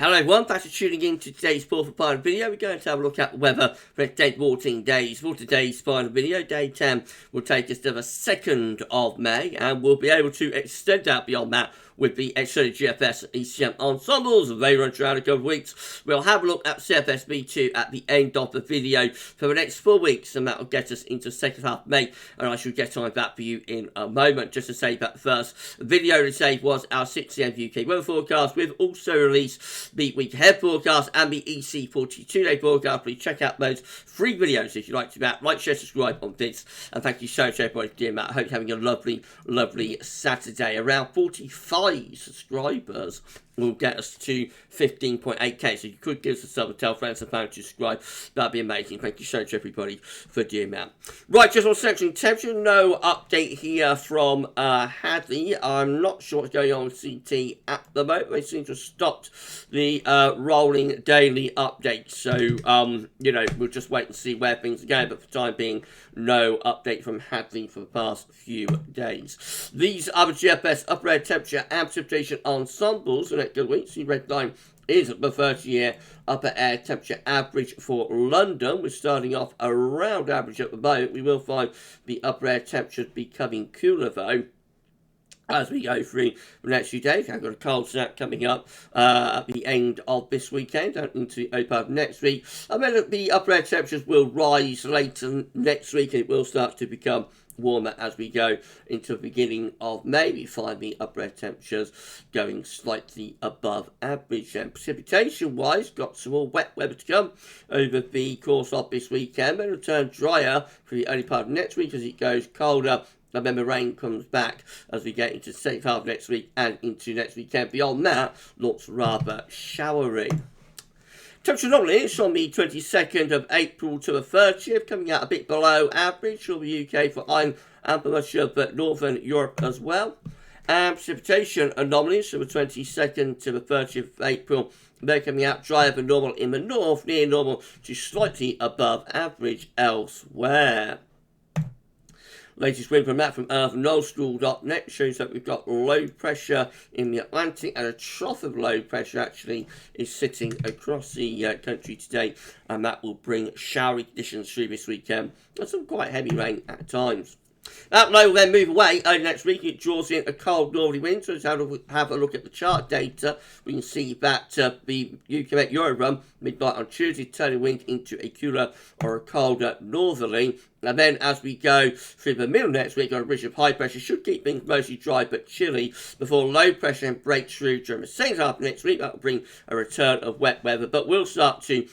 Hello everyone, thanks for tuning in to today's fourth final video. We're going to have a look at the weather for the next 14 days. For today's final video, day 10 will take us to the 2nd of May, and we'll be able to extend out beyond that with the extended GFS and ECM Ensembles later on throughout a couple of weeks. We'll have a look at CFS V2 at the end of the video for the next 4 weeks, and that will get us into the second half of May, and I shall get on that for you in a moment. Just to say that the first video today was our 6 AM UK weather forecast. We've also released the week ahead forecast and the EC 42-day forecast. Please check out those 3 videos if you'd like to do that. Like, share, subscribe on this, and thank you so much everybody for doing that. I hope you're having a lovely Saturday. Around 45 subscribers will get us to 15.8k, so you could give us a sub and tell friends and family to subscribe. That'd be amazing. Thank you so much everybody for doing that. Right, just on section temperature, no update here from Hadley. I'm not sure what's going on with CT at the moment. They seem to have stopped the rolling daily updates, so you know, we'll just wait and see where things are going, but for the time being, no update from Hadley for the past few days. These are the GFS upper air temperature and precipitation ensembles for the next good week. The red line is the 30-year upper air temperature average for London. We're starting off around average at the moment. We will find the upper air temperatures becoming cooler though as we go through the next few days. I've got a cold snap coming up at the end of this weekend and into the early part of next week. And then the upper air temperatures will rise later next week, and it will start to become warmer as we go into the beginning of May. We find the upper air temperatures going slightly above average. And precipitation wise, got some more wet weather to come over the course of this weekend. Then it'll turn drier for the early part of next week as it goes colder. And then the rain comes back as we get into the second half of next week and into next weekend. Beyond that, looks rather showery. Temperature anomaly is on the 22nd of April to the 30th, coming out a bit below average for the UK for Ireland and for much of Northern Europe as well. And precipitation anomalies from the 22nd to the 30th of April, they're coming out drier than normal in the north, near normal to slightly above average elsewhere. Latest Windflow Map from northerly.net shows that we've got low pressure in the Atlantic, and a trough of low pressure actually is sitting across the country today, and that will bring showery conditions through this weekend and some quite heavy rain at times. That low will then move away early next week. It draws in a cold northerly wind, so let's have a look at the chart data. We can see that the UK Euro run midnight on Tuesday, turning wind into a cooler or a colder northerly. And then as we go through the middle next week on a ridge of high pressure, should keep things mostly dry but chilly before low pressure and breaks through during the second half of next week. That will bring a return of wet weather, but we'll start to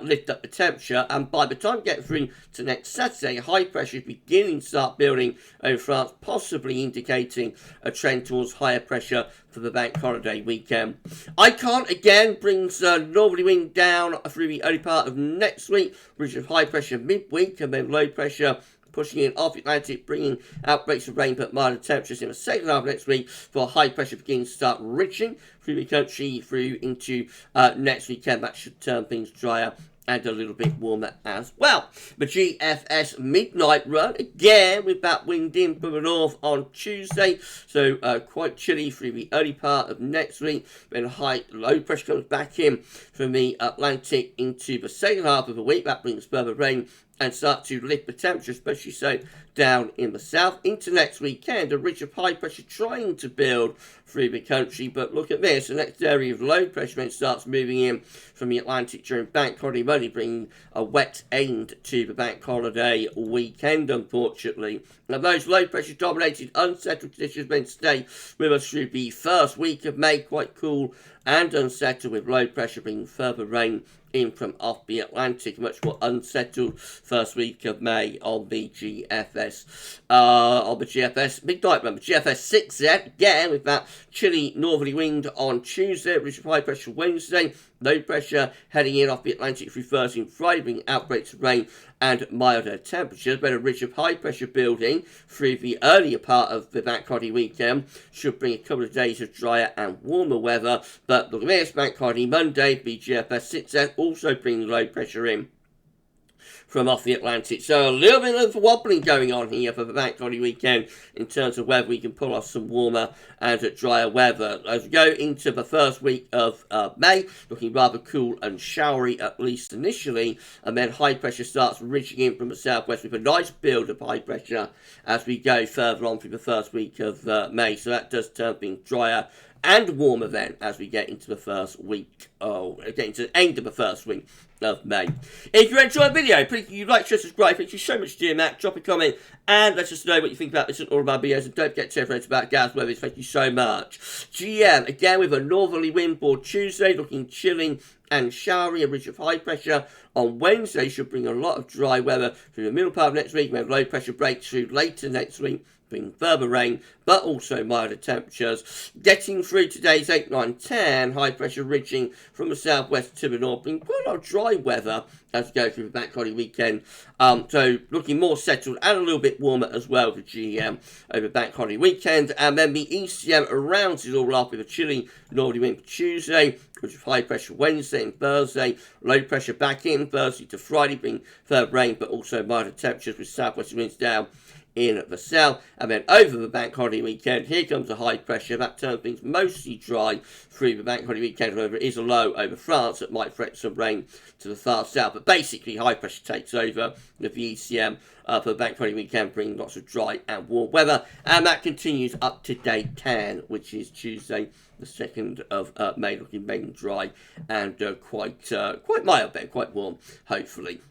lift up the temperature, and by the time we get through to next Saturday, high pressure is beginning to start building over France, possibly indicating a trend towards higher pressure for the bank holiday weekend. Icon again brings northerly wind down through the early part of next week, ridge of high pressure midweek, and then low pressure pushing in off the Atlantic, bringing outbreaks of rain but milder temperatures in the second half of next week for high pressure beginning to start reaching through the country through into next weekend. That should turn things drier and a little bit warmer as well. The GFS midnight run, again with that wind in from the north on Tuesday, so quite chilly through the early part of next week. Then low pressure comes back in from the Atlantic into the second half of the week. That brings further rain and start to lift the temperature, especially so down in the south. Into next weekend, a ridge of high pressure trying to build through the country, but look at this, the next area of low pressure then starts moving in from the Atlantic during bank holiday Monday, bringing a wet end to the bank holiday weekend, unfortunately. Now those low pressure dominated unsettled conditions then stay with us through the first week of May, quite cool and unsettled, with low pressure bringing further rain in from off the Atlantic. Much more unsettled first week of May on the GFS midnight run. GFS 6 again with that chilly northerly wind on Tuesday, ridge of high pressure Wednesday, low pressure heading in off the Atlantic through Thursday and Friday, bringing outbreaks of rain and milder temperatures. But a ridge of high pressure building through the earlier part of the bank holiday weekend should bring a couple of days of drier and warmer weather. But look at this, bank holiday Monday, the GFS 6 also brings low pressure in from off the Atlantic. So a little bit of wobbling going on here for the bank holiday weekend in terms of whether we can pull off some warmer and drier weather. As we go into the first week of May, looking rather cool and showery, at least initially, and then high pressure starts ridging in from the southwest with a nice build of high pressure as we go further on through the first week of May. So that does turn things drier and warmer then as we get into the first week, get into the end of the first week of May. If you enjoyed the video, please you like, share, subscribe. Thank you so much for doing that. Drop a comment and let us know what you think about this and all of our videos. And don't forget to tell friends about GavsWeatherVids. Thank you so much. GM, again with a northerly wind for Tuesday, looking chilling and showery, a ridge of high pressure. On Wednesday should bring a lot of dry weather through the middle part of next week. We have low pressure breakthrough later next week, bring further rain, but also milder temperatures. Getting through today's 8, 9, 10, high pressure ridging from the southwest to the north, bring quite a lot of dry weather as we go through the bank holiday weekend. So looking more settled and a little bit warmer as well for GM over bank holiday weekend. And then the ECM rounds it all off with a chilly northerly wind for Tuesday, which is high pressure Wednesday and Thursday, low pressure back in Thursday to Friday, bring further rain, but also milder temperatures with southwest winds down in the south. And then over the bank holiday weekend, here comes the high pressure. That turns things mostly dry through the bank holiday weekend. However, it is a low over France that might threaten some rain to the far south. But basically, high pressure takes over with the ECM for the bank holiday weekend, bringing lots of dry and warm weather. And that continues up to day 10, which is Tuesday, the 2nd of May, looking mainly dry and quite mild, but quite warm, hopefully.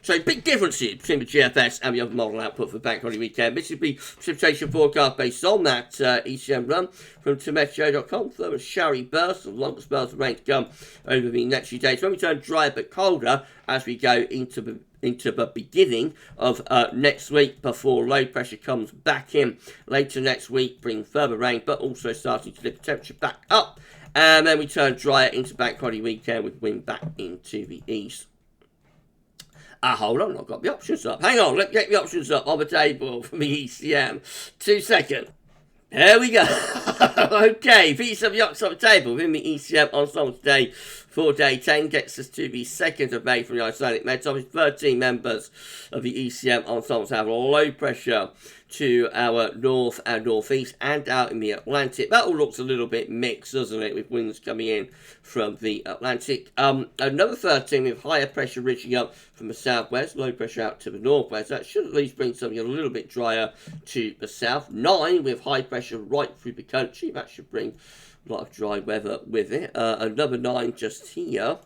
So big difference here between the GFS and the other model output for the bank holiday weekend. This is the Precipitation Forecast based on that ECM run from Meteo.com. Further showery bursts and longer spells of rain to come over the next few days. When we turn drier but colder as we go into the beginning of next week before low pressure comes back in later next week, bring further rain, but also starting to lift the temperature back up. And then we turn drier into bank holiday weekend with wind back into the east. Hold on, I've got the options up. Hang on, let's get the options up on the table for the ECM. 2 seconds. There we go. Okay, piece of yachts on the table within the ECM Ensemble today for day 10 gets us to the 2nd of May from the Icelandic Met Office. 13 members of the ECM Ensembles have low pressure to our north and northeast and out in the Atlantic. That all looks a little bit mixed, doesn't it, with winds coming in from the Atlantic. Another 13 with higher pressure reaching up from the southwest, low pressure out to the northwest. That should at least bring something a little bit drier to the south. 9 with high pressure right through the country. That should bring a lot of dry weather with it. Another 9 just here.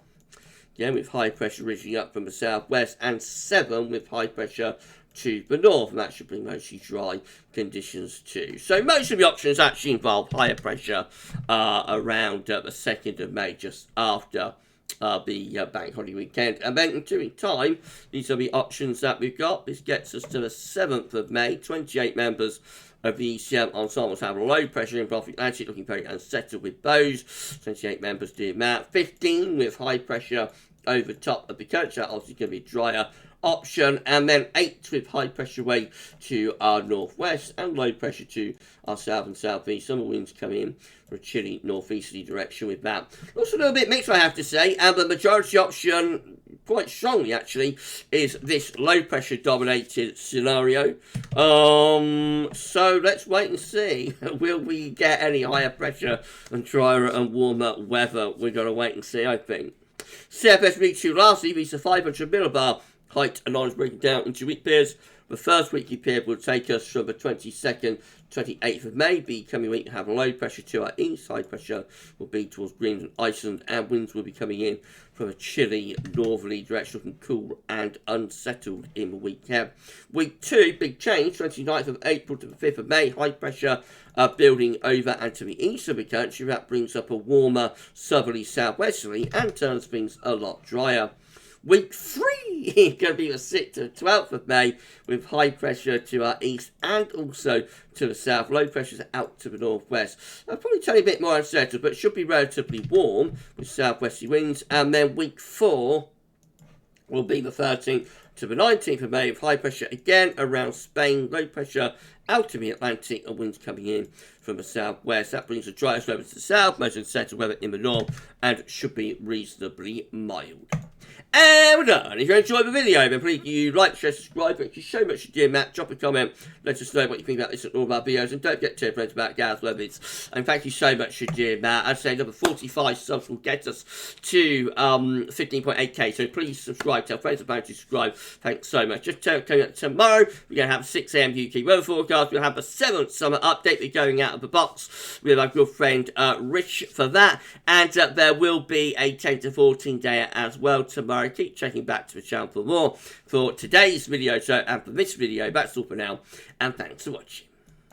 Again, with high pressure reaching up from the southwest. And 7 with high pressure to the north, and that should bring mostly dry conditions too. So most of the options actually involve higher pressure around the 2nd of May, just after the bank holiday weekend. And then in time, these are the options that we've got. This gets us to the 7th of May. 28 members of the ECM Ensembles have low pressure in the Atlantic, looking very unsettled with those. 28 members doing that. 15 with high pressure over top of the country. That obviously going to be drier option, and then 8 with high pressure way to our northwest and low pressure to our south and southeast. Summer winds coming in for a chilly northeasterly direction with that. Looks a little bit mixed, I have to say, and the majority option, quite strongly actually, is this low pressure dominated scenario. So let's wait and see. Will we get any higher pressure and drier and warmer weather? We're going to wait and see, I think. CFS Week 2 lastly, these are 500 millibar height and lines breaking down into week periods. The first weekly period will take us from the 22nd, 28th of May. The coming week will have low pressure to our east. High pressure will be towards Greenland, Iceland, and winds will be coming in from a chilly northerly direction, looking cool and unsettled in the week ahead. Week 2, big change, 29th of April to the 5th of May. High pressure building over and to the east of the country. That brings up a warmer southerly southwesterly and turns things a lot drier. Week 3 is going to be the 6th to 12th of May with high pressure to our east and also to the south. Low pressures out to the northwest. I'll probably tell you a bit more unsettled, but it should be relatively warm with southwesterly winds. And then week 4 will be the 13th to the 19th of May with high pressure again around Spain. Low pressure out of the Atlantic and winds coming in from the southwest. That brings the driest weather to the south, most unsettled weather in the north, and should be reasonably mild. And we're done. If you enjoyed the video, then please you like, share, subscribe. Thank you so much, dear Matt. Drop a comment. Let us know what you think about this and all of our videos. And don't forget to tell friends about GavsWeatherVids. And thank you so much, dear Matt. I'd say another 45 subs will get us to 15.8k. So please subscribe. Tell friends about to subscribe. Thanks so much. Just coming up tomorrow, we're going to have 6 AM UK weather forecast. We'll have the 7th summer update. We're going out of the box with our good friend Rich for that. And there will be a 10 to 14 day as well tomorrow. Keep checking back to the channel for more for today's video show and for this video. That's all for now, and thanks for watching.